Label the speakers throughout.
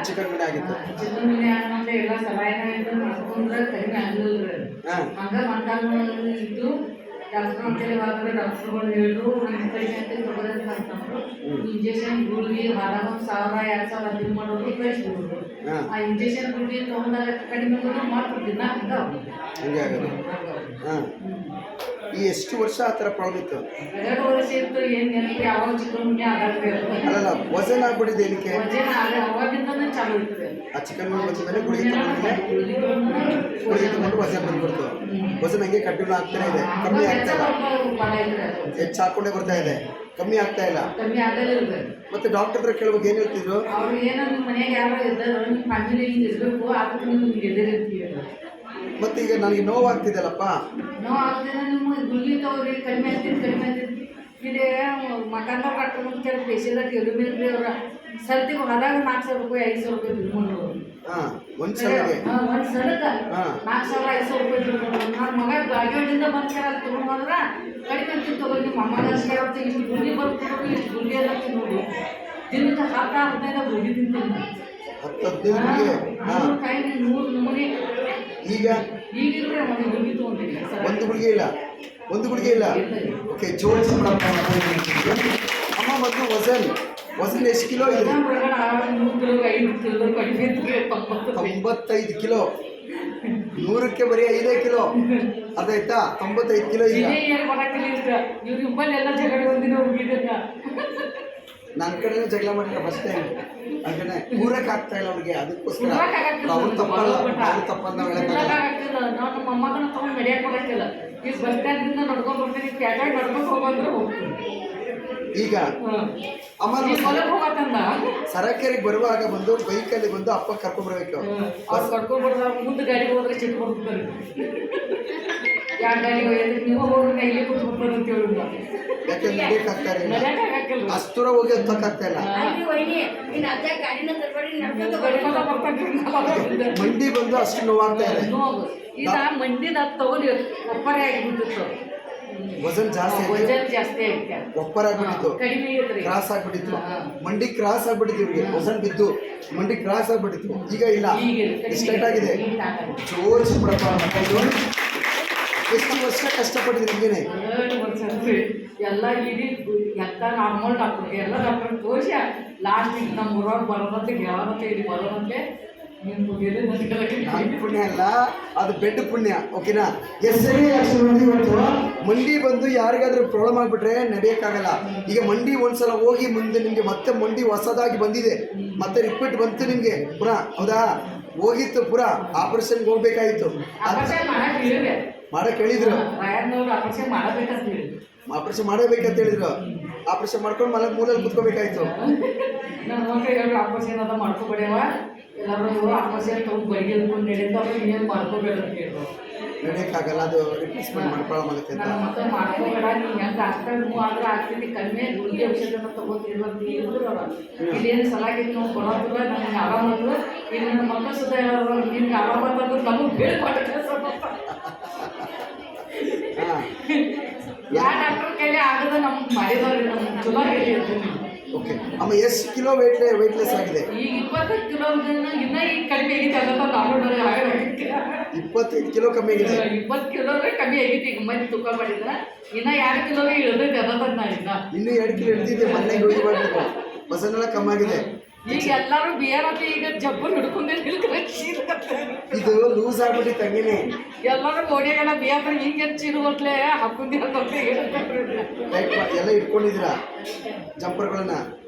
Speaker 1: Chicken ಗುಣಿ ಆಗಿತ್ತು.
Speaker 2: Chicken ಗುಣಿ ಆದ್ಮೇಲೆ ಎಲ್ಲ ಸಲಹೆನ ಇದ್ದು ಮಾಡ್ಕೊಂಡ್ರೆ ಕಡಿಮೆ ಆಗಲಿಲ್ಲ. ಹಂಗ ಮಂಟಾಲ್ನಲ್ಲಿ ಇದ್ದು ಡಾಕ್ಟರ್ ಅಂತೇಳಿ ಹೋದ್ರೆ ಡಾಕ್ಟರ್ಗಳು ಹೇಳಿದ್ರು ಇಂಜೆಕ್ಷನ್ ತಗೋದಂತ ಅಂತಂದ್ರು. ಇಂಜೆಕ್ಷನ್ ಗುಳಿಗೆ ವಾರಾಗ 1000-2000 ಅದಿರು ಮಾಡೋದು ಕಳಿಸ್ಬಿಡೋದು. ಆ ಇಂಜೆಕ್ಷನ್ ಗುಳಿಗೆ ತೊಗೊಂಡಾಗ ಕಡಿಮೆ ಮಾಡ್ತಾರೆ ದಿನ
Speaker 1: ಹಂಗೆ ಆಗೋದು. ಈ ಎಷ್ಟು ವರ್ಷ ಆ ಥರ ಪ್ರಾಬ್ಲಮ್ ಇತ್ತು?
Speaker 2: 2 ವರ್ಷ ಇತ್ತು. ಏನು ನೆನಪು ಯಾವಾಗ ಚಿಕನ್ ಗುಣಿ ಆಗಲ್ಲ.
Speaker 1: ಅಲ್ಲಲ್ಲ ವಜನ್ ಆಗ್ಬಿಟ್ಟಿದೆ ಏನಕ್ಕೆ?
Speaker 2: ವಜನ ಅವಾಗಿಂದನೇ ಚಾಲು ಇರ್ತದೆ.
Speaker 1: ಆ ಚಿಕನ್ ಗುಣಿ ಬಂದ ಮೇಲೆ ಗುಳಿಗೆ ತಗೊಂಡು ವಜನ್ ಬಂದ್ಬಿಡ್ತು. ವಜನ್ ಹಂಗೆ ಕಂಟಿನ್ಯೂ ಆಗ್ತಾನೆ ಇದೆ, ಕಮ್ಮಿ ಆಗ್ತಾ ಇಲ್ಲ. ಹೆಚ್ಚು ಹಾಕೊಂಡೇ ಬರ್ತಾ ಇದೆ, ಕಮ್ಮಿ ಆಗ್ತಾ ಇಲ್ಲ. ಮತ್ತೆ ಡಾಕ್ಟರ್ ಹತ್ರ ಕೇಳ್ಬೇಕು, ಏನು ಹೇಳ್ತಿದ್ರು
Speaker 2: ಅವ್ರು? ಏನೋ ನಿಮ್ಮ ಮನೆಯಾಗ ಯಾರೋ ಇದ್ದಾರೆ, ನಿಮ್ಮ ಫ್ಯಾಮಿಲಿ ಇರಬೇಕು, ಅದಕ್ಕೆ ನಿಮ್ಗೆ ಎದುರಿರ್ತೀವಿ.
Speaker 1: ಮತ್ತೆ ಈಗ ನನಗೆ ನೋವಾಗ್ತಿದೆಯಲ್ಲಪ್ಪ,
Speaker 2: ನೋವಾಗ್ತಿದೆ. ನಿಮ್ಮ ಗುಳ್ಗಿ ತಗೋರಿ, ಕಡಿಮೆ ಆಗ್ತಿದ್ದು ಇಲ್ಲಿ ಮಕಾನ್ದಾಗ ಕಟ್ಕೊಂಡು ಕೆಲವು ಪೇಶೆಂಟ್ ಎಲಿಮಿನೇಟ್ರಿ ಅವರ ಸರ್ತಿಗೆ ಹೋದಾಗ 4,000 ರೂಪಾಯಿ 5,000 ರೂಪಾಯಿ ಬಿಲ್ ಮಾಡೋರು.
Speaker 1: ಒಂದು ಸಲಕ್ಕೆ
Speaker 2: 4,000-5,000 ರೂಪಾಯಿ ಬಿಲ್ ಮಾಡೋರು. ನನ್ನ ಮಗ ಬಾಗೇವಾಡಿಯಿಂದ ಬಂದ್ಕಾರ ಅಲ್ಲಿ ತೊಗೊಂಡು ಹೋದ್ರೆ ಕಡಿಮೆ ಅಂತ ತಗೋರಿ, ನಿಮ್ಮ ಅಮ್ಮನ ಅಷ್ಟೇ ಆಗ್ತದೆ. ಇಷ್ಟು ಗುಳ್ಗಿ ಬರ್ತಿರೋದು, ಇಷ್ಟು ಗುಳ್ಗಿ ಎಲ್ಲ ತಿನ್ನೋದು. ದಿನಕ್ಕೆ 10-15 ಗುಳ್ಗಿ ತಿಂತೀನಿ.
Speaker 1: 10-15
Speaker 2: ಟೈಮ್ 100 ನಮೂನಿ. ಈಗಿದ್ರೆ ಒಂದು ಗುಳ್ಗಿ ತೊಗೊಂತೀನಿ.
Speaker 1: ಒಂದು ಗುಳಿಗೆ ಇಲ್ಲ. ಓಕೆ, ಜೋಡಿಸಿ ಅಮ್ಮ. ಮತ್ತು ವಜನ್ ಎಷ್ಟು ಕಿಲೋ ಇದೆ? 95 ಕಿಲೋ. 100ಕ್ಕೆ ಬರೀ 5 ಕಿಲೋ ಅದಾಯ್ತಾ? 95 ಕಿಲೋ ಈಗ. ನನ್ನ ಕಡೆನೇ ಜಗಳ ಮಾಡಿಲ್ಲ ಫಸ್ಟ್ ಟೈಮ್. ಹಾಗೇನೆ ಊರಕ್ಕೆ ಆಗ್ತಾ ಇಲ್ಲ ಅವ್ರಿಗೆ, ಅದಕ್ಕೋಸ್ಕರ ಅವ್ರು ತಪ್ಪಲ್ಲ, ಅವ್ರು ತಪ್ಪಲ್ಲ ನಾವು ಹೇಳಕ್ಕಾಗಲ್ಲ.
Speaker 2: ನಾವು ನಮ್ಮ ಅಮ್ಮಗನ ತಗೊಂಡು ನಡೆಯಕ್ಕೆ ಹೋಗಕ್ಕಿಲ್ಲ. ಈಗ ಬಸ್ ಸ್ಟ್ಯಾಂಡ್ರಿಂದ ನಡ್ಕೊಂಡು ಬರ್ತೀನಿ, ಪ್ಯಾಟಾಗಿ ನಡ್ಕೊಂಡು ಹೋಗಂದ್ರೆ ಹೋಗ್ತೀನಿ.
Speaker 1: ಈಗ ಅಮ್ಮ
Speaker 2: ಹೋಗತ್ತಂದ
Speaker 1: ಸರಕೇರಿಗೆ ಬರುವಾಗ ಬಂದು ಬೈಕಲ್ಲಿ ಬಂದು ಅಪ್ಪ ಕರ್ಕೊಂಡ್ಬರ್ಬೇಕು.
Speaker 2: ಅವ್ರು ಕರ್ಕೊಂಡ್ಬರ್ದ ಮುಂದೆ ಗಾಡಿಗೆ ಹೋದ್ರೆ ಚಿಕ್ಕ ಬರ್ತಾರೆ. ಯಾವ ಗಾಡಿಗೆ ಹೋಗಿದ್ರೆ ನೀವು ಹೋಗಿ ಇಲ್ಲೇ ಕೂತ್ಬಿಡ್ತಾರೆ ಅಂತ ಹೇಳಿಲ್ಲ.
Speaker 1: ಯಾಕೆ ನಡೆಯಕ್ಕಾಗ್ತಾರೆ, ಅಷ್ಟು ದೂರ ಹೋಗಿ ಹತ್ತಕ್ಕಾಗ್ತಾ ಇಲ್ಲ. ಮಂಡಿ ಬಂದು ಅಷ್ಟು ನೋವಾಗ್ತಾ ಇದೆ.
Speaker 2: ಈಗ ಮಂಡಿದ ತಗೊಂಡು ಒಪ್ಪರೆ ಆಗಿಬಿಟ್ಟಿತ್ತು.
Speaker 1: ವಜನ್ ಜಾಸ್ತಿ
Speaker 2: ಆಯ್ತು,
Speaker 1: ಒಪ್ಪರ ಆಗ್ಬಿಟ್ಟಿತ್ತು, ಕ್ರಾಸ್ ಆಗ್ಬಿಟ್ಟಿತ್ತು. ಮಂಡಿ ಕ್ರಾಸ್ ಆಗ್ಬಿಟ್ಟಿತ್ತು ಇವ್ರಿಗೆ. ವಜನ್ ಬಿದ್ದು ಮಂಡಿ ಕ್ರಾಸ್ ಆಗ್ಬಿಟ್ಟಿತ್ತು. ಈಗ ಇಲ್ಲ, ಸ್ಟ್ರೈಟ್ ಆಗಿದೆ. ಜೋರಿಸಿ ಬಿಡಪ್ಪ. ಎಷ್ಟು ವರ್ಷ ಕಷ್ಟಪಟ್ಟಿದ್ರಿ ಹಿಂಗೇನೆ?
Speaker 2: 2 ವರ್ಷ ಎಲ್ಲ ಇಡೀ ಎಲ್ಲ ನಾರ್ಮಲ್ ಡಾಕ್ಟರ್ ಎಲ್ಲ ಡಾಕ್ಟರ್ ತೋರಿಸಿ ಲಾಸ್ಟಿಗೆ ನಮ್ಮ ಊರವ್ರು ಬರೋದಂತೆ ಯಾವಂತೆ ಇಲ್ಲಿ ಬರೋದಂತೆ.
Speaker 1: ನನ್ನ ಪುಣ್ಯ ಅಲ್ಲ, ಅದು ಬೆಡ್ ಪುಣ್ಯ. ಓಕೆನಾ? ಸರಿ. ಇವತ್ತು ಮಂಡಿ ಬಂದು ಯಾರಿಗಾದ್ರೂ ಪ್ರಾಬ್ಲಮ್ ಆಗಿಬಿಟ್ರೆ ನಡೆಯೋಕ್ಕಾಗಲ್ಲ. ಈಗ ಮಂಡಿ ಒಂದ್ಸಲ ಹೋಗಿ ಮುಂದೆ ನಿಮಗೆ ಮತ್ತೆ ಮಂಡಿ ಹೊಸದಾಗಿ ಬಂದಿದೆ, ಮತ್ತೆ ರಿಪೀಟ್ ಬಂತು ನಿಮಗೆ ಪುನಃ. ಹೌದಾ? ಹೋಗಿತ್ತು ಪುರಾ ಆಪರೇಷನ್ಗೆ ಹೋಗ್ಬೇಕಾಗಿತ್ತು. ಮಾಡಕ್ಕೆ ಹೇಳಿದ್ರು, ಆಪರೇಷನ್ ಮಾಡಬೇಕಂತ ಹೇಳಿದ್ರು. ಆಪರೇಷನ್ ಮಾಡ್ಕೊಂಡು ಮನೆ ಮೂಲೆಯಲ್ಲಿ ಕುತ್ಕೋಬೇಕಾಯ್ತು.
Speaker 2: ಆಪರೇಷನ್ ಅದ ಮಾಡ್ಕೋಬೇಡವ, ಎಲ್ಲರೂ ಆಪರೇಷನ್ ತಗೊಂಡು ಬೈಗೆ ಅಂದ್ಕೊಂಡು ನಡೆಯುತ್ತವ್ರು ಇನ್ನೇನು ಮಾಡ್ಕೋಬೇಡ ಅಂತ ಹೇಳಿದ್ರು.
Speaker 1: ನಡೆಯೋಕ್ಕಾಗಲ್ಲ, ಅದು ರಿಪ್ಲೇಸ್ಮೆಂಟ್ ಮಾಡ್ಕೊಳ್ಳೋಗುತ್ತೆ ಅಂತ.
Speaker 2: ಮತ್ತೆ ಮಾಡ್ಕೋಬೇಡ, ನೀವು ಹೆಂಗೆ ಅಷ್ಟೇ ಮೂವ್ ಆದ್ರೆ ಆಗ್ತೀನಿ, ಕಡಿಮೆ ಗುಳಿಗೆ ಔಷಧನ ತಗೋತೀವಿ ಅಂತ ಹೇಳಿದ್ರು. ಇಲ್ಲೇನು ಸಲಾಗಿತ್ತು ನಾವು ಕೊಡೋದಿಲ್ಲ, ನಮ್ಗೆ ಆರಾಮಂದ್ರು. ಈಗ ನನ್ನ ಮಕ್ಕಳು ಸುತ್ತ ಹೇಳೋರು ನಿಮ್ಗೆ ಆರಾಮಂತಂದ್ರೆ ನಮಗೆ ಬೇಡ್ಕೊಟ್ಟು ಕೆಲಸ ಯಾವ ಡಾಕ್ಟರ್ ಕೈಲಿ ಆಗದ ನಮ್ಗೆ ಮಾಡಿದವ್ರಿ, ನಮ್ಗೆ ಚಲೋ ಹೇಳಿ ಇರ್ತೀನಿ.
Speaker 1: ಓಕೆ ಅಮ್ಮ, ಎಷ್ಟು ಕಿಲೋ ವೆಯ್ಟ್ಲೆಸ್ ಆಗಿದೆ?
Speaker 2: ಈಗ 25 ಕಿಲೋ ಇನ್ನೂ ಈಗ ಕಡಿಮೆ ಆಗೈತೆ. ಅದಕ್ಕೆ
Speaker 1: 25 ಕಿಲೋ ಕಮ್ಮಿ ಆಗಿದೆ.
Speaker 2: 20 ಕಿಲೋವೇ ಕಮ್ಮಿ ಆಗೈತಿ. ಈಗ ಮಂದಿ ತೂಕ ಮಾಡಿದ್ರೆ ಇನ್ನೂ 2 ಕಿಲೋವೇ ಇಳಿದೈತೆ. ಅದಕ್ಕೆ ನಾ
Speaker 1: ಇನ್ನೂ 2 ಕಿಲೋ ಇಳಿದಿದ್ದೆ. ಮನೆಗೆ ಹೋಗಿ ಮಾಡಬೇಕು, ವಜನೆಲ್ಲ ಕಮ್ಮಿ ಆಗಿದೆ.
Speaker 2: ಈಗ ಎಲ್ಲರೂ ಬೇರೆ ಈಗ ಜಬ್ಬರ್ ಹಿಡ್ಕೊಂಡೆ
Speaker 1: ಇದು ಲೂಸ್ ಆಗ್ಬಿಟ್ಟಿತ್ತು ಹಂಗೇನೆ.
Speaker 2: ಎಲ್ಲರೂ ಗೋಡೆಗೆಲ್ಲ ಬೇರೆ ಹಿಂಗೆ ಚಿರುವಟ್ಲೆ ಹಾಕೊಂಡಿ
Speaker 1: ಎಲ್ಲ ಇಟ್ಕೊಂಡಿದ್ದೀರಾ ಜಂಪರ್ಗಳನ್ನ.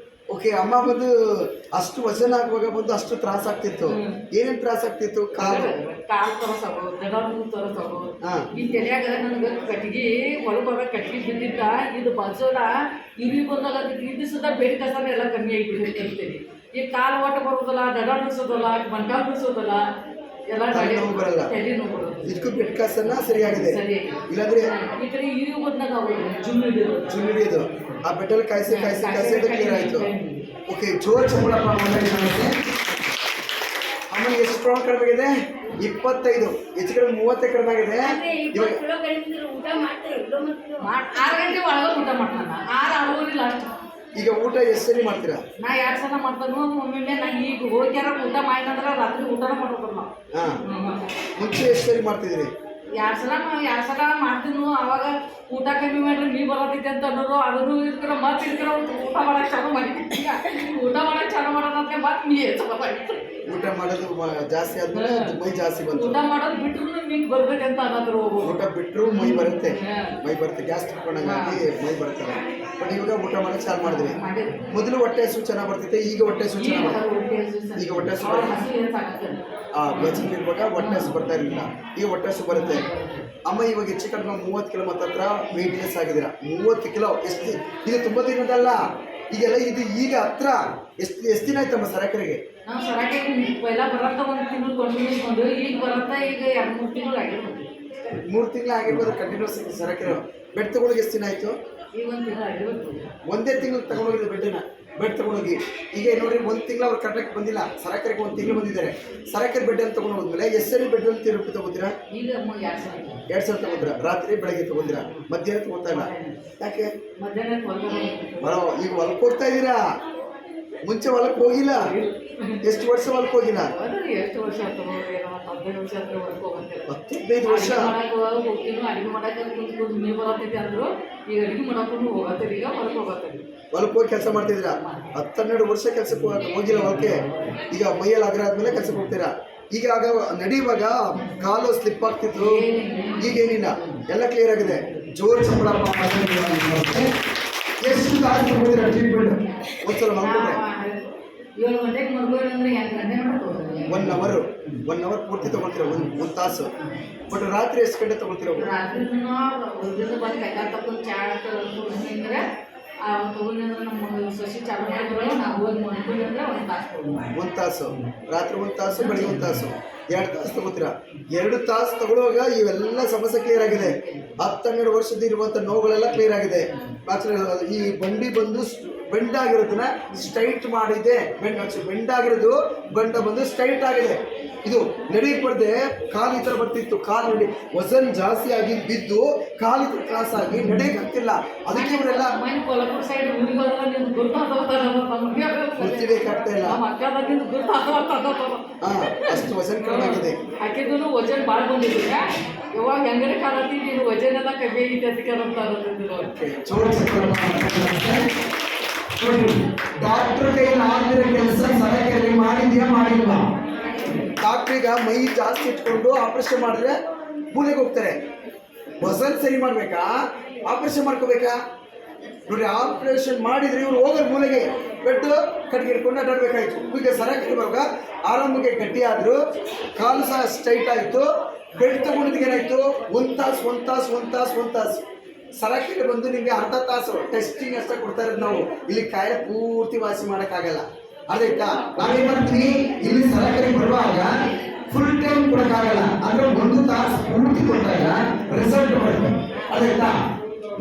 Speaker 1: ಓಕೆ ಅಮ್ಮ ಬಂದು ಅಷ್ಟು ವಜನ್ ಆಗುವಾಗ ಬಂದು ಅಷ್ಟು ತ್ರಾಸ ಆಗ್ತಿತ್ತು. ಏನೇನು ತ್ರಾಸ ಆಗ್ತಿತ್ತು? ಕಾಲು
Speaker 2: ತೋರಿಸೋದು, ದಡೂ ತೋರಿಸೋದು. ಈ ತಲೆಯಾಗ ನನಗೆ ಕಟ್ಟಿಗೆ ಒಳಗೆ ಕಟ್ಟಿಗೆ ಬಿದ್ದಿದ್ದ ಇದು ಬಸೋದ ಇವಿ ಬಂದಾಗ ಅದಕ್ಕೆ ಇದು ಸುದ ಬೇರೆ ಕಸನ ಎಲ್ಲ ಕಮ್ಮಿ ಆಗಿಬಿಟ್ಟಿದೆ ಅಂತೇಳಿ. ಈ ಕಾಲು ಒಟ್ಟು ಬರೋದಿಲ್ಲ, ದಡ ನುಸೋದಲ್ಲ, ಮಂಟಾಲ್ ನುಸೋದಲ್ಲ, ಎಲ್ಲ ತಲೆ ನೋವು ಬರೋದು.
Speaker 1: ಇದಕ್ಕೂ ಬೆಡ್ ಕಾಸನ್ನ ಸರಿಯಾಗಿದೆ. ಇಲ್ಲಾಂದ್ರೆ
Speaker 2: ಈ ಕಡೆ ಇವಿ ಬಂದಾಗ ಜುಮ್
Speaker 1: ಹಿಡಿಯೋದು ಆ ಬೆಟ್ಟಲ್ಲಿ ಕಾಯಿಸಿ ಅದು ಕ್ಲಿಯರ್ ಆಯಿತು. ಓಕೆ, ಜೋರ್ ಚಂಬಳಪ್ಪ. ಅಮ್ಮನಿಗೆ ಎಷ್ಟು ಪ್ರಮಾಣ ಕಡಿಮೆ ಆಗಿದೆ? 25. ಹೆಚ್ಚು ಕಡಿಮೆ 30 ಕಡಿಮೆ ಆಗಿದೆ.
Speaker 2: ಇವಾಗ 6 ಗಂಟೆ ಒಳಗೆ ಊಟ ಮಾಡ್ತಾನೆ. 6 6:30 ಲಾಸ್ಟ್.
Speaker 1: ಈಗ ಊಟ ಎಷ್ಟು ಸರಿ ಮಾಡ್ತೀರಾ?
Speaker 2: ನಾ 2 ಸಲ ಮಾಡ್ತಾನು ಒಮ್ಮೊಮ್ಮೆ ನಾ ಈಗ ಹೋಗ್ಯಾರ ಊಟ ಮಾಡಿನಂದ್ರೆ ರಾತ್ರಿ ಊಟನ ಮಾಡ್ಬೇಕಲ್ಲ ನಾವು.
Speaker 1: ಹಾಂ, ಮುಂಚೆ ಎಷ್ಟು ಸರಿ ಮಾಡ್ತಿದ್ರಿ?
Speaker 2: 2 ಸಲ ಮಾಡ್ತೀನಿ. ಅವಾಗ ಊಟ ಕಮ್ಮಿ ಮಾಡ್ರಿ ನೀ ಬರತೈತಿ ಅಂತ ಅನ್ನೋರು ಅದನ್ನು ಇರ್ತಾರ ಮತ್ತೆ ಇರ್ತಾರ ಊಟ ಮಾಡಕ್ಕೆ ಚಾಲು ಮಾಡಿದ್ವಿ. ಊಟ ಮಾಡಕ್ಕೆ ಚಾಲು ಮಾಡೋದಂತೆ ಮತ್ತೆ ನೀ ಚಲೋ ಮಾಡಿದ್ರಿ.
Speaker 1: ಊಟ ಮಾಡೋದು ಜಾಸ್ತಿ ಆದ್ಮೇಲೆ ಮೈ ಜಾಸ್ತಿ ಬಂತು.
Speaker 2: ಊಟ ಮಾಡೋದು ಬಿಟ್ರು ನಿಂಗೆ ಬರ್ಬೇಕಂತ ಅನ್ನೋದ್ರು.
Speaker 1: ಊಟ ಬಿಟ್ಟರು ಮೈ ಬರುತ್ತೆ, ಗ್ಯಾಸ್ ತಿಳ್ಕೊಂಡಂಗಾಗಿ ಮೈ ಬರ್ತದೆ. ಬಟ್ ಇವಾಗ ಊಟ ಮಾಡಕ್ಕೆ ಚಾಲು ಮಾಡಿದ್ರಿ. ಮೊದಲು ಹೊಟ್ಟೆ ಹಸು ಚೆನ್ನಾಗಿ ಬರ್ತೈತೆ, ಈಗ ಹೊಟ್ಟೆ ಹಸು ಚೆನ್ನಾಗಿ ಈಗ ಹೊಟ್ಟೆ ಹಸು ಇರುವಾಗ ಹೊಟ್ಟೆ ಹಸು ಬರ್ತಾ ಇರಲಿಲ್ಲ, ಈಗ ಹೊಟ್ಟೆ ಹಸು ಬರುತ್ತೆ. ಅಮ್ಮ ಇವಾಗ ಹೆಚ್ಚು ಕಡಿಮೆ 30 ಕಿಲೋ ಹತ್ರ ವೆಯ್ಟ್ ಲೆಸ್ ಆಗಿದ್ದೀರಾ. 30 ಕಿಲೋ ಎಷ್ಟು? ಇದು ತುಂಬ ದಿನದಲ್ಲ, ಈಗೆಲ್ಲ ಇದು ಈಗ ಹತ್ರ ಎಷ್ಟು ದಿನ ಆಯ್ತಮ್ಮ ಸರಕರಿಗೆ?
Speaker 2: ನಾವು ಸರಕ್ಕೆ ಪೈಲ ಬರತ್ತ 1 ತಿಂಗಳು ಕೊಂಡು ಈಗ ಬರತ್ತ ಈಗ 2-3 ತಿಂಗಳು ಆಗಿರ್ಬೋದು.
Speaker 1: 3 ತಿಂಗಳು ಆಗಿರ್ಬೋದು ಕಂಟಿನ್ಯೂಸ್ ಸರಕರು. ಬೆಡ್ ತಗೊಳಗೆ ಎಷ್ಟು ದಿನ ಆಯಿತು?
Speaker 2: ಈಗ 1 ತಿಂಗಳು ಆಗಿರ್ಬೋದು.
Speaker 1: ಒಂದೇ ತಿಂಗಳು ತಗೊಂಡೋಗಿದ್ದು ಬೆಡ್ ತಗೊಂಡೋಗಿ. ಈಗ ನೋಡ್ರಿ 1 ತಿಂಗಳು ಅವ್ರು ಕಟ್ಟಕ್ಕೆ ಬಂದಿಲ್ಲ, ಸರಕರಿಗೆ 1 ತಿಂಗಳು ಬಂದಿದ್ದಾರೆ. ಸರಕರಿ ಬೆಡ್ಡಲ್ಲಿ ತೊಗೊಂಡು ಹೋದ್ಮೇಲೆ ಎಷ್ಟು ಸರಿ ಬೆಡ್ಡಲ್ಲಿ ರೂಪಾಯಿ ತೊಗೋತೀರಾ?
Speaker 2: ಈಗ
Speaker 1: 2 ಸಲ ತೊಗೊಂಡ್ರಾ? ರಾತ್ರಿ ಬೆಳಗ್ಗೆ ತೊಗೊಂಡ್ರಾ? ಮಧ್ಯಾಹ್ನ ತೊಗೊತಾ ಇಲ್ಲ ಯಾಕೆ?
Speaker 2: ಮಧ್ಯಾಹ್ನ
Speaker 1: ಈಗ ಹೊಲಕ್ಕೆ ಹೋಗ್ತಾ ಇದ್ದೀರಾ, ಮುಂಚೆ ಹೊಲಕ್ಕೆ ಹೋಗಿಲ್ಲ. ಎಷ್ಟು ವರ್ಷ ಹೊಲಕ್ಕೆ ಹೋಗಿಲ್ಲ?
Speaker 2: ಎಷ್ಟು ವರ್ಷ ಆಯ್ತು? 15 ವರ್ಷ ಆದ್ರೆ ಹೊರಗೆ ಹೋಗಂತಿಲ್ಲ.
Speaker 1: 15 ವರ್ಷ
Speaker 2: ಹೋಗ್ತೀನಿ. ಅಡುಗೆ ಮಾಡಕ್ಕೆ ಕುಂತ್ಕೊಂಡು ನೀವು ಬರತೈತಿ ಅಂದ್ರು ಈಗ ಅಡುಗೆ ಮಾಡಕೊಂಡು ಹೋಗತ್ತೀರಿ, ಈಗ ಹೊರಗೆ ಹೋಗತ್ತೀರಿ.
Speaker 1: ಹೊಲಕ್ಕೆ ಹೋಗಿ ಕೆಲಸ ಮಾಡ್ತಿದ್ದೀರಾ? 10-12 ವರ್ಷ ಕೆಲಸಕ್ಕೆ ಹೋಗಿಲ್ಲ ಹೊಲಕ್ಕೆ. ಈಗ ಮೈಯಲ್ಲಿ ಆಗ್ರ ಆದ್ಮೇಲೆ ಕೆಲಸಕ್ಕೆ ಹೋಗ್ತೀರಾ. ಈಗ ಆಗ ನಡೆಯುವಾಗ ಕಾಲು ಸ್ಲಿಪ್ ಆಗ್ತಿತ್ತು, ಈಗೇನಿಲ್ಲ, ಎಲ್ಲ ಕ್ಲಿಯರ್ ಆಗಿದೆ. ಜೋರು ಸಂಬಳಪ್ಪ. ಎಷ್ಟು ತಾಸು ತಗೋತೀರಾ ಟ್ರೀಟ್ಮೆಂಟ್? ಒಂದ್ಸಲ ಮಾಡ್ಕೊಂಡ್ರೆ
Speaker 2: 7 ಗಂಟೆಗೆ ಮರ್ಗೋರು ಅಂದ್ರೆ 2 ಗಂಟೆ ಮಾಡ್ಬೋದು.
Speaker 1: 1 ಅವರ್ ಪೂರ್ತಿ ತೊಗೊಳ್ತೀರಾ, ಒಂದು ತಾಸು. ಬಟ್ ರಾತ್ರಿ ಎಷ್ಟು ಗಂಟೆ ತೊಗೊಳ್ತೀರಾ?
Speaker 2: ರಾತ್ರಿ ಬಂದು ಕೈಕಾಲು ತಗೊಂಡು ಚಾ ತೊಗೊಂಡ್ರೆ ತೊಗೊಂಡ್ರೆ ನಮ್ಮ ಸಸಿ ಚಾಲು ಮಾಡಿದ್ರು ನಾವು ಹೋಗಿ ಮಾಡ್ಕೊಂಡ್ರೆ 1 ತಾಸು.
Speaker 1: 1 ತಾಸು ರಾತ್ರಿ, 1 ತಾಸು ಬೆಳಿಗ್ಗೆ 1 ತಾಸು, 2 ತಾಸು ತಗೋತೀರಾ. 2 ತಾಸು ತಗೊಳ್ಳುವಾಗ ಇವೆಲ್ಲ ಸಮಸ್ಯೆ ಕ್ಲಿಯರ್ ಆಗಿದೆ. 10-12 ವರ್ಷದ ಇರುವಂಥ ನೋವುಗಳೆಲ್ಲ ಕ್ಲಿಯರ್ ಆಗಿದೆ. ಈ ಬಂಡಿ ಬಂದು ಬೆಂಡ್ ಆಗಿರೋದನ್ನ ಸ್ಟ್ರೈಟ್ ಮಾಡಿದೆ. ಬೆಂಡ್ ಆಗಿರೋದು ಗಂಡ ಬಂದು ಸ್ಟ್ರೈಟ್ ಆಗಿದೆ. ಇದು ನಡಿಗೆ ಬರ್ದೆ ಕಾಲು ಈ ಥರ ಬರ್ತಿತ್ತು. ಕಾಲು ನಡಿ ವಜನ್ ಜಾಸ್ತಿ ಆಗಿ ಬಿದ್ದು ಕಾಲು ಕ್ರಾಸ್ ಆಗಿ ನಡೆಯಕ್ಕೆ ಆಗ್ತಿಲ್ಲ. ಅದಕ್ಕೆ ಇವರೆಲ್ಲ ಗುರ್ತಿಬೇಕಾಗ್ತಾ ಇಲ್ಲ. ಅಷ್ಟು ವಜನ್ ಕಡಿಮೆ ಆಗಿದೆ.
Speaker 2: ಹಾಕಿದ್ರು ವಜನ್ ಭಾಳ ಬಂದಿದ್ದೆ. ಯಾವಾಗ ಹೆಂಗರೆ ಕಾಲತ್ತಿ ನೀನು ವಜನ್ ಎಲ್ಲ ಕಮ್ಮಿ ಆಗಿತ್ತು ಅದಕ್ಕೆ
Speaker 1: ಡಾಕ್ಟರ್ ಕೈಯಲ್ಲಿ ಆಗಿರೋ ಕೆಲಸ ಸರಕಾರಿ ಮಾಡಿದ್ಯಾ ಮಾಡಿಲ್ವಾ? ಡಾಕ್ಟ್ರಿಗೆ ಮೈ ಜಾಸ್ತಿ ಇಟ್ಕೊಂಡು ಆಪರೇಷನ್ ಮಾಡಿದ್ರೆ ಮೂಲೆಗೆ ಹೋಗ್ತಾರೆ. ವಜನ್ ಸರಿ ಮಾಡ್ಬೇಕಾ, ಆಪರೇಷನ್ ಮಾಡ್ಕೋಬೇಕಾ? ನೋಡಿ, ಆಪರೇಷನ್ ಮಾಡಿದ್ರೆ ಇವ್ರು ಹೋಗೋರು ಮೂಲೆಗೆ, ಬೆಡ್ ಕಟ್ಟಿಗೆ ಇಟ್ಕೊಂಡು ಅಡ್ಡಾಡ್ಬೇಕಾಯ್ತು. ಈಗ ಸರಕಾರಿ ಬರುವಾಗ ಆರಾಮಿಗೆ ಗಟ್ಟಿ ಆದ್ರು, ಕಾಲು ಸಹ ಸ್ಟ್ರೈಟ್ ಆಯಿತು. ಬೆಡ್ ತಗೊಂಡಿದ್ದಕ್ಕೆ ಏನಾಯ್ತು? 1 ತಾಸು ಸರಕಾರಿ ಬಂದು ನಿಮಗೆ ಅರ್ಧ ತಾಸು ಟೆಸ್ಟಿಂಗ್ ಅಷ್ಟೇ ಕೊಡ್ತಾ ಇರೋದು. ನಾವು ಇಲ್ಲಿ ಕಾಯಿಲೆ ಪೂರ್ತಿ ವಾಸಿ ಮಾಡೋಕ್ಕಾಗಲ್ಲ. ಅದಾಯ್ತಾ? ನಾವೇನು ಮಾಡ್ತೀವಿ, ಇಲ್ಲಿ ಸರಕಾರಿ ಬರುವಾಗ ಫುಲ್ ಟೈಮ್ ಕೊಡೋಕ್ಕಾಗಲ್ಲ. ಅಂದರೆ 1 ತಾಸು ಪೂರ್ತಿ ಕೊಟ್ಟಾಗ ರಿಸಲ್ಟ್ ಬರುತ್ತೆ. ಅದಾಯ್ತಾ?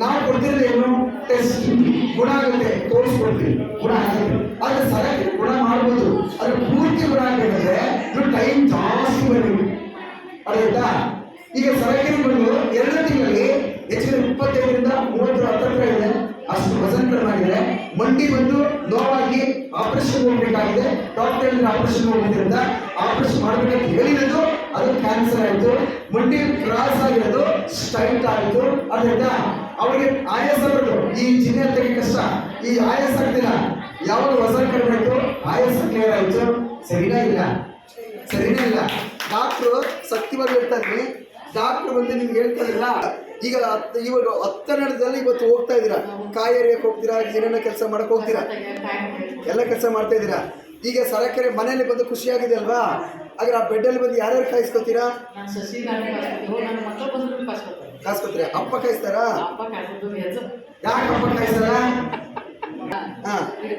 Speaker 1: ನಾವು ಕೊಡ್ತಿರೋದು ಏನು? ಟೆಸ್ಟ್. ಗುಣ ಆಗುತ್ತೆ, ತೋರಿಸ್ಕೊಡ್ತೀವಿ, ಗುಣ ಆಗುತ್ತೆ. ಆದರೆ ಸರಕಾರಿ ಗುಣ ಮಾಡ್ಬೋದು, ಅದು ಪೂರ್ತಿ ಗುಣ ಆಗಬೇಕಂದ್ರೆ ನೀವು ಟೈಮ್ ಜಾಸ್ತಿ ಬರಬೇಕು. ಅದಾಯ್ತಾ? ಈಗ ಸರಕಾರಿ ಬಂದು 2 ತಿಂಗಳಲ್ಲಿ ಹೆಚ್ಚಿನ 25ರಿಂದ 30 ಹತ್ತಿರ ಇದೆ. ಅಷ್ಟು ವಜನ್ ಕಡಿಮೆ ಆಗಿದೆ. ಮಂಡಿ ಬಂದು ನೋವಾಗಿ ಆಪರೇಷನ್ ಹೋಗ್ಬೇಕಾಗಿದೆ. ಡಾಕ್ಟರ್ ಆಪರೇಷನ್ ಹೋಗೋದ್ರಿಂದ ಆಪರೇಷನ್ ಮಾಡಬೇಕಂತ ಹೇಳಿರೋದು ಅದು ಕ್ಯಾನ್ಸರ್ ಆಯಿತು. ಮಂಡಿ ಕ್ರಾಸ್ ಆಗಿರೋದು ಸ್ಟ್ರೈಟ್ ಆಯಿತು. ಅದರಿಂದ ಅವರಿಗೆ ಆಯಾಸ ಬರೋದು. ಈ ಜಿನ್ನೆ ತೆಗೆ ಕಷ್ಟ, ಈ ಆಯಾಸ ಆಗ್ತಿಲ್ಲ. ಯಾವಾಗ ವಜನ್ ಕಡಿಮೆ ಆಯಿತು, ಆಯಾಸ ಕ್ಲಿಯರ್ ಆಯಿತು. ಸರಿನಾ ಇಲ್ಲ? ಡಾಕ್ಟ್ರು ಸತ್ಯವಾಗಿ ಹೇಳ್ತಾರೆ. ಡಾಕ್ಟ್ರು ಬಂದು ನಿಮ್ಗೆ ಹೇಳ್ತಾರಿಲ್ಲ. ಈಗ ಇವಾಗ 10 ಇವತ್ತು ಹೋಗ್ತಾ ಇದ್ದೀರಾ, ಕಾಯಿ ಹರಿಯಕ್ಕೆ ಹೋಗ್ತೀರಾ, ಏನೇನೋ ಕೆಲಸ ಮಾಡಕ್ಕೆ ಹೋಗ್ತೀರಾ, ಎಲ್ಲ ಕೆಲಸ ಮಾಡ್ತಾ ಇದ್ದೀರಾ. ಈಗ ಸರಕಾರಿ ಮನೆಯಲ್ಲಿ ಬಂದು ಖುಷಿಯಾಗಿದೆ ಅಲ್ವಾ? ಹಾಗಾದ್ರೆ ಆ ಬೆಡ್ಡಲ್ಲಿ ಬಂದು ಯಾರ್ಯಾರು ಕಾಯಿಸ್ಕೊತೀರಾ? ಕಾಯಿಸ್ಕೊತೀರಾ? ಅಪ್ಪ ಕಾಯಿಸ್ತಾರಾ? ಯಾಕೆ ಅಪ್ಪ ಕಾಯಿಸ್ತಾರ? ಹಾಂ, ಇಲ್ಲಿ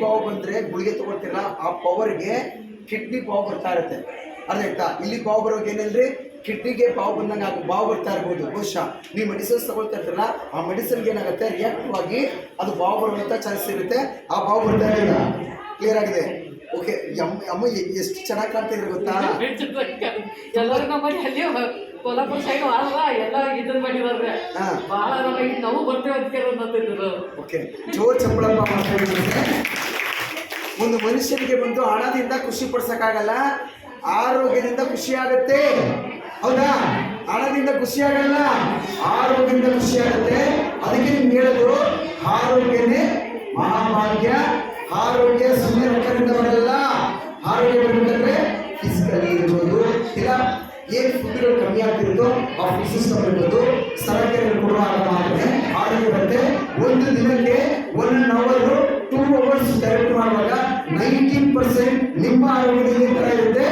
Speaker 1: ಬಾವು ಬಂದರೆ ಗುಳಿಗೆ ತಗೊಳ್ತೀರಾ, ಆ ಪವರ್ಗೆ ಕಿಡ್ನಿ ಬಾವು ಬರ್ತಾ ಇರುತ್ತೆ. ಅದಾಯ್ತಾ? ಇಲ್ಲಿ ಬಾವು ಬರೋಕೆ ಏನಿಲ್ರಿ, ಕಿಡ್ನಿಗೆ ಬಾವು ಬಂದಂಗೆ ಬಾವು ಬರ್ತಾ ಇರ್ಬೋದು. ಬಹುಶಃ ನೀವು ಮೆಡಿಸಿನ್ಸ್ ತಗೊಳ್ತಾ ಇರ್ತೀರಲ್ಲ, ಆ ಮೆಡಿಸಿನ್ಗೆ ಏನಾಗುತ್ತೆ, ರಿಯಾಕ್ಟಿವ್ ಆಗಿ ಅದು ಬಾವು ಬರುವಂಥ ಚಾನ್ಸ್ ಇರುತ್ತೆ. ಆ ಬಾವು ಬರ್ತಾ ಇರಲಿಲ್ಲ. ಕ್ಲಿಯರ್ ಆಗಿದೆ. ಓಕೆ. ಅಮ್ಮ ಎಷ್ಟು ಚೆನ್ನಾಗಿ ಕಾಣ್ತಾ ಇದ್ರೆ ಗೊತ್ತಾ?
Speaker 2: ಎಲ್ಲರೂ ನಮ್ಮಲ್ಲಿ ಕೊಲ್ಲಾಪುರ ಸೈಡ್ ಅಲ್ಲ ಎಲ್ಲ ಇದನ್ನ ಮಾಡಿದಾರೆ
Speaker 1: ಹಾ.
Speaker 2: ಭಾಳ ನಾವು ಬರ್ತೇವೆ ಅಂತಿದ್ರು.
Speaker 1: ಓಕೆ ಜೋರ್ ಚಪ್ಪಳಪ್ಪ ಮಾತಾಡಿದ್ರೆ ಒಂದು ಮನುಷ್ಯನಿಗೆ ಬಂದು ಹಣದಿಂದ ಖುಷಿ ಪಡ್ಸಕ್ಕಾಗಲ್ಲ, ಆರೋಗ್ಯದಿಂದ ಖುಷಿ ಆಗುತ್ತೆ. ಹೌದಾ? ಹಣದಿಂದ ಖುಷಿ ಆಗಲ್ಲ, ಆರೋಗ್ಯದಿಂದ ಖುಷಿ ಆಗುತ್ತೆ. ಅದಕ್ಕೆ ನಿಮ್ಗೆ ಹೇಳೋದು ಆರೋಗ್ಯನೇ ಮಹಾಭಾಗ್ಯ. ಆರೋಗ್ಯ ಸುಮ್ಮನೆ ರೊಕ್ಕದಿಂದ ಬರಲ್ಲ. ಆರೋಗ್ಯ ಬರಬೇಕಂದ್ರೆ ಫಿಸಿಕಲಿ ಇರ್ಬೋದು, ಇಲ್ಲ ಏನು ಫುಡ್ಗಳು ಕಮ್ಮಿ ಆಗ್ತಿರುತ್ತೋ ಆ ಫುಡ್ ಸಿಸ್ಟಮ್ ಇರ್ಬೋದು, ಸರಕಾರಿ ಕೊಡುವಾಗ ಮಾತ್ರ ಆರೋಗ್ಯ ಬರುತ್ತೆ. ಒಂದು ದಿನಕ್ಕೆ 1 ಅವರ್ 2 ಅವರ್ಸ್ ಡೈರೆಕ್ಟ್ ಮಾಡುವಾಗ 19% ನಿಮ್ಮ ಆರೋಗ್ಯದಲ್ಲಿ ಈ ಥರ ಇರುತ್ತೆ.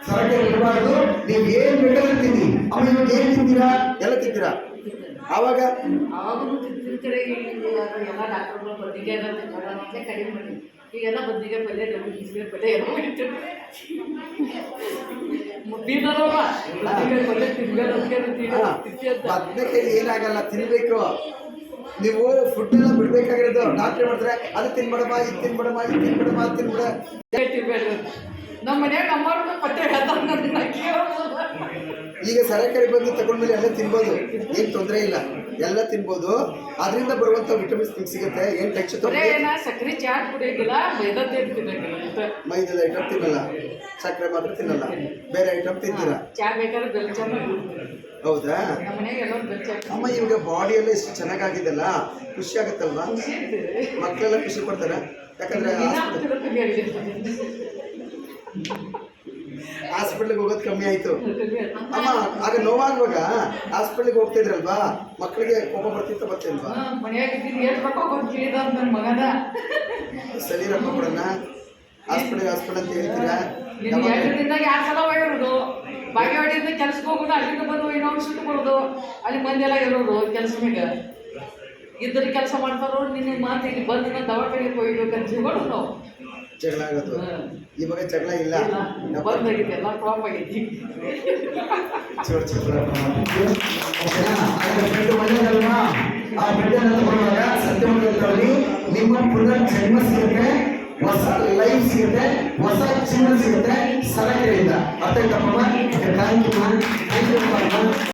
Speaker 1: ಸರಕಾರಿ ಇರಬಾರ್ದು. ನೀವು ಏನು ಬೇಕಾದ್ರೂ ತಿನ್ನಿ. ಆಮೇಲೆ ಇವಾಗ ಏನು ತಿಂತೀರಾ? ಎಲ್ಲ ತಿಂತೀರಾ. ಆವಾಗ
Speaker 2: ಅವಾಗೂ ತಿಂತಿರ್ತಾರೆ. ಎಲ್ಲ ಡಾಕ್ಟರ್ಗಳು ಬದ್ನಿಗೆ ಅಂತ ಕಡಿಮೆ ಮಾಡಿ ಈಗೆಲ್ಲ ಬದ್ನಿಗೆ ಪಲ್ಯ ಬಿಸಿಗೆ ಪಲ್ಯ ಎಲ್ಲ ಮಾಡಿರ್ತಾರೆ. ಬೀದರವ ಬದ್ನಿಗೆ ಪಲ್ಯ ತಿನ್ಬೇಕು.
Speaker 1: ಬದನೆಕಾಯಿ ಏನಾಗಲ್ಲ, ತಿನ್ಬೇಕು. ನೀವು ಫುಡ್ ಎಲ್ಲ ಬಿಡ್ಬೇಕಾಗಿರೋದು. ಡಾಕ್ಟ್ರ್ ಮಾಡ್ತಾರೆ ಅದು ತಿನ್ಬೇಡಮ್ಮ, ಇದು ತಿನ್ಬೇಡಮ್ಮ, ಇದು ತಿನ್ಬೇಡಮ್ಮ, ಅದು ತಿನ್ಬೇಡ.
Speaker 2: ತಿನ್ಬೇಡ್ರಿ. ನಮ್ಮ ಮನ್ಯಾಗ ನಮ್ಮವ್ರನ್ನ ಪತ್ತೆ ಹೇಳ್ತಾರೆ.
Speaker 1: ಈಗ ಸರಕಾರಿ ಬಂದು ತಗೊಂಡ್ಮೇಲೆ ಎಲ್ಲ ತಿನ್ಬೋದು, ಏನು ತೊಂದರೆ ಇಲ್ಲ, ಎಲ್ಲ ತಿನ್ಬೋದು. ಅದರಿಂದ ಬರುವಂಥ ವಿಟಮಿನ್ಸ್ ನಿಮ್ಗೆ ಸಿಗುತ್ತೆ. ಏನು ಟೆನ್ಷನ್ ತೊಗೊಂಡು
Speaker 2: ಸಕ್ಕರೆ ಚಾ ಕುಡಿಯೋದಿಲ್ಲ, ಮೈದಾದೇನು ತಿನ್ನೋದಿಲ್ಲ.
Speaker 1: ಮೈದಾದ ಐಟಮ್ ತಿನ್ನಲ್ಲ, ಸಕ್ಕರೆ ಮಾತ್ರ ತಿನ್ನಲ್ಲ, ಬೇರೆ ಐಟಮ್ ತಿಂತೀರಾ?
Speaker 2: ಚಾ ಬೇಕಾದ್ರೆ ಬೆಲ್ಲ ಚಾ
Speaker 1: ಹೌದಾ?
Speaker 2: ನಮ್ಮ ಮನ್ಯಾಗ ಎಲ್ಲ ಬೆಲ್ಲ ಚಾ.
Speaker 1: ಅಮ್ಮ ಇವಾಗ ಬಾಡಿಯೆಲ್ಲ ಇಷ್ಟು ಚೆನ್ನಾಗಾಗಿದೆಲ್ಲ ಖುಷಿ ಆಗುತ್ತಲ್ವಾ? ಮಕ್ಕಳೆಲ್ಲ ಖುಷಿ ಪಡ್ತಾರೆ. ಯಾಕಂದ್ರೆ ಹಾಸ್ಪಿಟ್ಲಿಗೆ ಹೋಗೋದು ಕಮ್ಮಿ ಆಯ್ತು. ಅಮ್ಮ ಆಗ ನೋವಾಗುವಾಗ ಹಾಸ್ಪಿಟ್ಲಿಗೆ ಹೋಗ್ತಿದ್ರಲ್ವಾ, ಮಕ್ಕಳಿಗೆ ಕೋಪ ಬರ್ತಿತ್ತ ಬರ್ತಿಲ್ವಾ?
Speaker 2: ಮನ್ಯಾಗ ನನ್ನ ಮಗನ
Speaker 1: ಸರಿ ರೊಕ್ಕ ಕೊಡೋಣ ಹಾಸ್ಪಿಟಲ್ ಅಂತ ಹೇಳ್ತೀರಾ?
Speaker 2: ನಿಮ್ಗೆ 2 ದಿನದಾಗ 2 ಸಲ ಹೋಗಿರೋದು. ಬಾಗೇವಾಡಿಯಿಂದ ಕೆಲ್ಸಕ್ಕೆ ಹೋಗೋದು, ಅಲ್ಲಿಂದ ಬಂದು ಇನ್ನೊಂದು ಸುಟ್ಟು ಬರೋದು. ಅಲ್ಲಿ ಮಂದಿ ಎಲ್ಲ ಇರೋದು ಕೆಲಸ ಮ್ಯಾಗ ಇದ್ರ ಕೆಲಸ ಮಾಡ್ತಾರೋ. ನಿನ್ನ ಮಾತು ಇಲ್ಲಿ ಬಂದು ನಾನು ದವಾಖಾನೆಗೆ ಹೋಗ್ಬೇಕಂತ ಜೀವನ ನಾವು
Speaker 1: ಜಗಳ ಆಗೋದು. ಇವಾಗ ಜಗಳ ಇಲ್ಲ,
Speaker 2: ಬಂದಾಗಿದೆ, ಎಲ್ಲ ಟಾಪ್ ಆಗೈತಿ.
Speaker 1: ನಿಮ್ಮ ಪುನರ್ ಜನ್ಮ ಸಿಗುತ್ತೆ, ಹೊಸ ಲೈಫ್ ಸಿಗುತ್ತೆ, ಹೊಸ ಜೀವನ ಸಿಗುತ್ತೆ ಸರಕಾರಿಯಿಂದ. ಅರ್ಥ ಆಯ್ತಪ್ಪ? Thank you.